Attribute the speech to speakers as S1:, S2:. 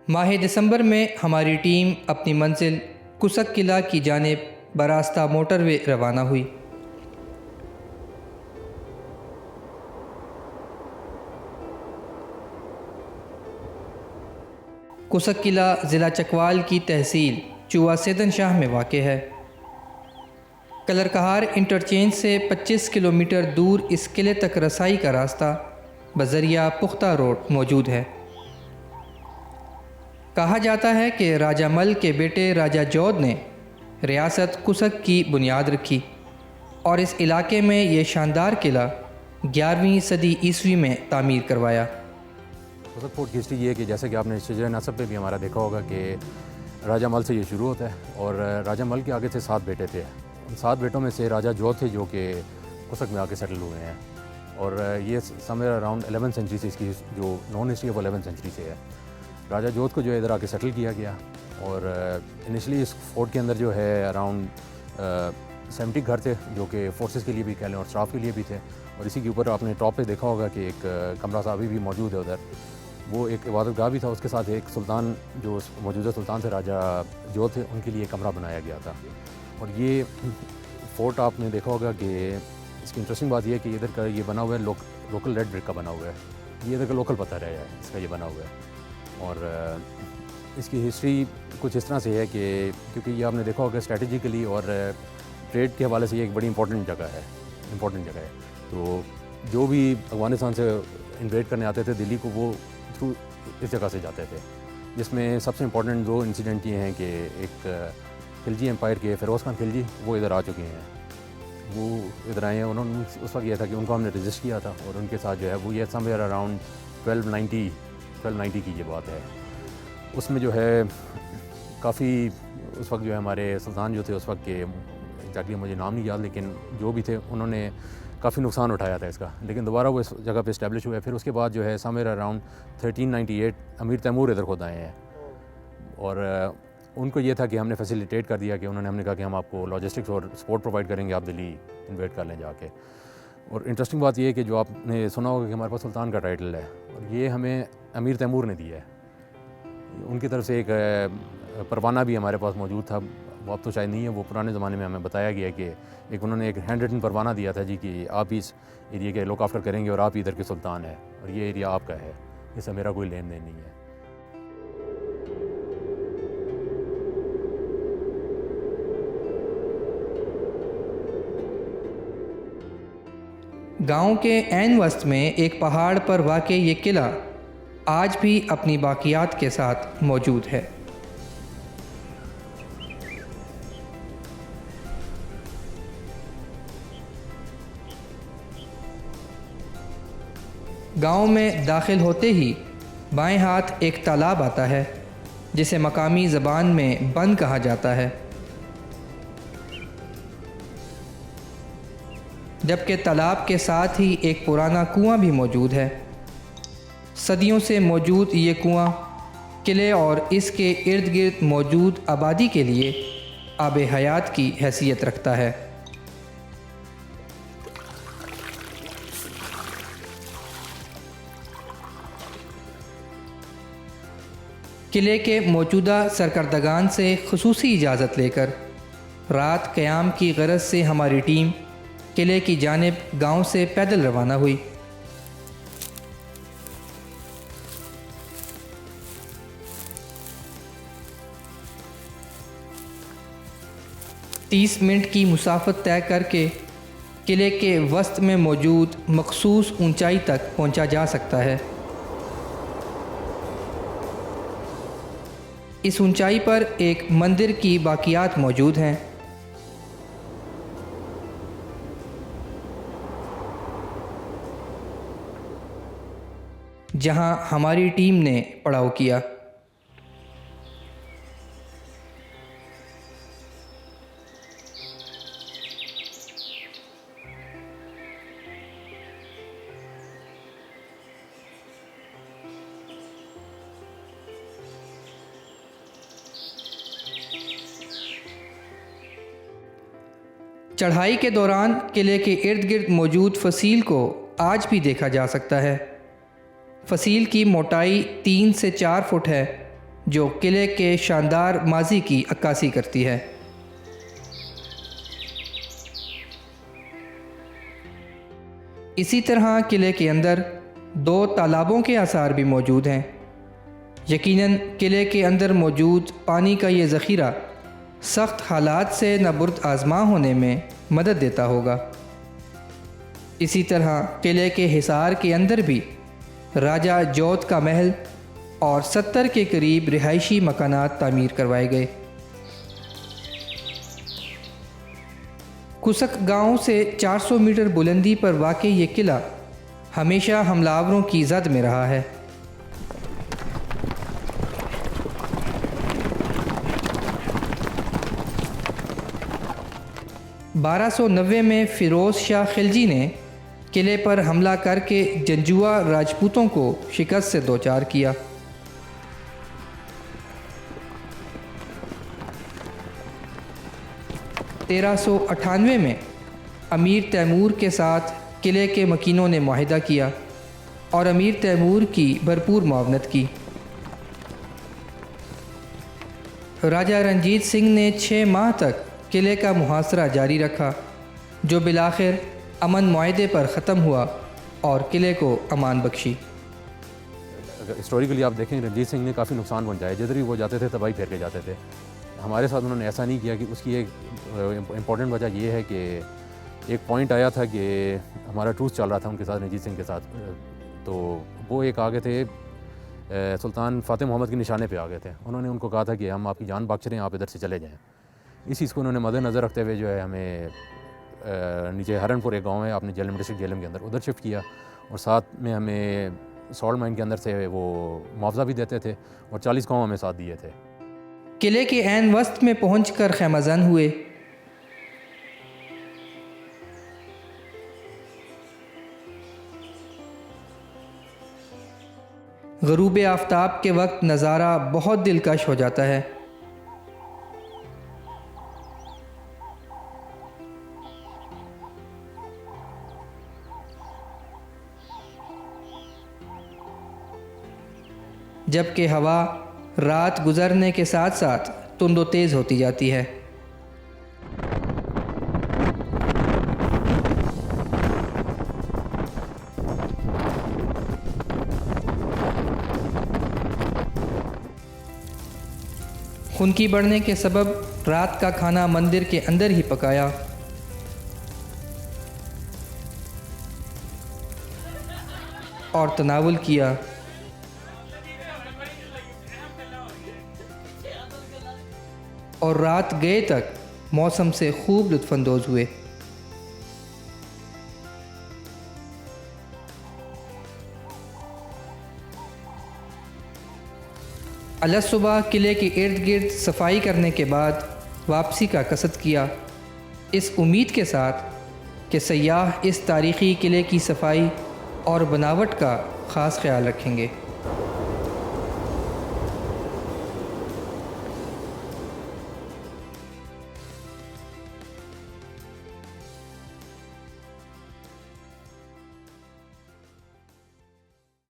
S1: माह दिसंबर में हमारी टीम अपनी मंजिल कुसक किला की जानिब बरास्ता मोटरवे रवाना हुई। कुसक किला ज़िला चकवाल की तहसील चुआ सेदन शाह में वाक़ है। कलरकहार इंटरचेंज से 25 किलोमीटर दूर इस किले तक रसाई का रास्ता बज़रिया पुख्ता रोड मौजूद है। कहा जाता है कि राजा मल के बेटे राजा जौद ने रियासत कुसक की बुनियाद रखी और इस इलाके में ये शानदार किला 11वीं सदी ईस्वी में तामीर करवाया।
S2: कुसक फोर्ट की हिस्ट्री ये है कि जैसे कि आपने शजर नसब पे भी हमारा देखा होगा कि राजा मल से ये शुरू होता है और राजा मल के आगे से 7 बेटे थे। उन 7 बेटों में से राजा जौद थे जो कि कुसक में आके सेटल हुए हैं और ये समवेयर अराउंड 11th सेंचुरी से इसकी जो नॉन हिस्ट्री है वो 11th सेंचुरी से है। राजा जोध को जो है इधर आके सेटल किया गया और इनिशली इस फोर्ट के अंदर जो है अराउंड 70 घर थे जो कि फोर्सेस के लिए भी कह लें और स्टाफ के लिए भी थे। और इसी के ऊपर आपने टॉप पे देखा होगा कि एक कमरा सा अभी भी मौजूद है उधर, वो एक इबादतगाह भी था। उसके साथ एक सुल्तान जो मौजूदा सुल्तान थे राजा जोध थे उनके लिए कमरा बनाया गया था। और ये फोर्ट आपने देखा होगा कि इसकी इंटरेस्टिंग बात यह है कि इधर का ये बना हुआ है लोकल रेड ब्रिक का बना हुआ है। ये इधर का लोकल पत्थर है इसका ये बना हुआ है। और इसकी हिस्ट्री कुछ इस तरह से है कि क्योंकि ये आपने देखा होगा स्ट्रेटजिकली और ट्रेड के हवाले से ये एक बड़ी इंपॉर्टेंट जगह है। तो जो भी अफगानिस्तान से इन्वेड करने आते थे दिल्ली को, वो थ्रू इस जगह से जाते थे, जिसमें सबसे इम्पॉर्टेंट 2 इंसिडेंट ये हैं कि एक खिलजी एम्पायर के फ़िरोज़ खान खिलजी वो इधर आ चुके हैं। वो इधर आए हैं, उन्होंने उस वक्त यह था कि उनको हमने रजिस्ट किया था और उनके साथ जो है वो ये समवेयर अराउंड 1290 की ये बात है। उसमें जो है काफ़ी उस वक्त जो है हमारे सुल्तान जो थे उस वक्त के एग्जैक्टली मुझे नाम नहीं याद, लेकिन जो भी थे उन्होंने काफ़ी नुकसान उठाया था इसका, लेकिन दोबारा वो इस जगह पे इस्टेब्लिश हुए। फिर उसके बाद जो है समवेयर अराउंड 1398 अमीर तैमूर इधर खुद आए हैं और उनको ये था कि हमने फैसिलिटेट कर दिया कि हमने कहा कि हम आपको लॉजिस्टिक्स और सपोर्ट प्रोवाइड करेंगे, आप दिल्ली इन्वेट कर लें जाके। और इंटरेस्टिंग बात ये है कि जो आपने सुना होगा कि हमारे पास सुल्तान का टाइटल है और ये हमें अमीर तैमूर ने दिया है। उनकी तरफ से एक परवाना भी हमारे पास मौजूद था, वो अब तो शायद नहीं है, वो पुराने ज़माने में हमें बताया गया कि एक उन्होंने एक हैंड रिटन परवाना दिया था जी कि आप इस एरिया के लुक आफ्टर करेंगे और आप ही इधर के सुल्तान हैं और ये एरिया आपका है, इससे मेरा कोई लेन देन नहीं है।
S1: गांव के ऐन वस्त में एक पहाड़ पर वाक़ ये किला आज भी अपनी बाक़ियात के साथ मौजूद है। गांव में दाखिल होते ही बाएं हाथ एक तालाब आता है जिसे मकामी ज़बान में बंद कहा जाता है, जबकि तालाब के साथ ही एक पुराना कुआं भी मौजूद है। सदियों से मौजूद ये कुआं किले और इसके इर्द गिर्द मौजूद आबादी के लिए आब हयात की हैसियत रखता है। किले के मौजूदा सरकर्दगान से खुसूसी इजाज़त लेकर रात क़याम की गरज से हमारी टीम किले की जानिब गांव से पैदल रवाना हुई। तीस मिनट की मुसाफत तय करके किले के वस्त में मौजूद मखसूस ऊंचाई तक पहुंचा जा सकता है। इस ऊंचाई पर एक मंदिर की बाक़ियात मौजूद हैं। जहां हमारी टीम ने पड़ाव किया। चढ़ाई के दौरान किले के इर्द गिर्द मौजूद फसील को आज भी देखा जा सकता है। फसील की मोटाई 3 से 4 फुट है, जो किले के शानदार माजी की अक्कासी करती है। इसी तरह किले के अंदर 2 तालाबों के आसार भी मौजूद हैं। यकीनन किले के अंदर मौजूद पानी का ये ज़ख़ीरा सख्त हालात से नबुर्द आज़मा होने में मदद देता होगा। इसी तरह किले के हिसार के अंदर भी राजा जोध का महल और 70 के करीब रिहायशी मकानात तामीर करवाए गए। कुसक गांव से 400 मीटर बुलंदी पर वाक़ई ये किला हमेशा हमलावरों की जद में रहा है। (1290) में फ़िरोज़ शाह खिलजी ने किले पर हमला करके जंजुआ राजपूतों को शिकस्त से दो चार किया। (1398) में अमीर तैमूर के साथ किले के मकीनों ने मुआहिदा किया और अमीर तैमूर की भरपूर मुआवनत की। राजा रंजीत सिंह ने 6 माह तक किले का मुहासरा जारी रखा, जो बिलाखिर अमन मुआहदे पर ख़त्म हुआ और किले को अमान बख्शी।
S2: हिस्टोरिकली आप देखें, रंजीत सिंह ने काफ़ी नुकसान पहुंचाया। जिधर भी वो जाते थे तबाही फेर के जाते थे। हमारे साथ उन्होंने ऐसा नहीं किया। कि उसकी एक इम्पॉर्टेंट वजह ये है कि एक पॉइंट आया था कि हमारा ट्रूस चल रहा था उनके साथ, रंजीत सिंह के साथ, तो वो एक आगे थे सुल्तान फ़ातिह मोहम्मद के निशाने पे आ गए थे। उन्होंने उनको कहा था कि हम आपकी जान बख्श रहे हैं, आप इधर से चले जाएँ। इस चीज़ को उन्होंने मद्देनज़र रखते हुए जो है हमें नीचे हरनपुर एक गांव है, आपने जेलम डिस्ट्रिक्ट जेलम के अंदर, उधर शिफ्ट किया और साथ में हमें सॉल्ट माइन के अंदर से वो मुआवजा भी देते थे और 40 गाँव हमें साथ दिए थे।
S1: किले के ऐन वस्त में पहुंचकर खैमाजन हुए। ग़ुरूब आफ़ताब के वक्त नज़ारा बहुत दिलकश हो जाता है। जबकि हवा रात गुजरने के साथ साथ तुंद व तेज़ होती जाती है। खुनकी बढ़ने के सबब रात का खाना मंदिर के अंदर ही पकाया और तनावुल किया। और रात गए तक मौसम से खूब लुत्फ़अंदोज़ हुए। अलसुबह किले के इर्द गिर्द सफाई करने के बाद वापसी का कसद किया, इस उम्मीद के साथ कि सयाह इस तारीख़ी किले की सफाई और बनावट का ख़ास ख्याल रखेंगे।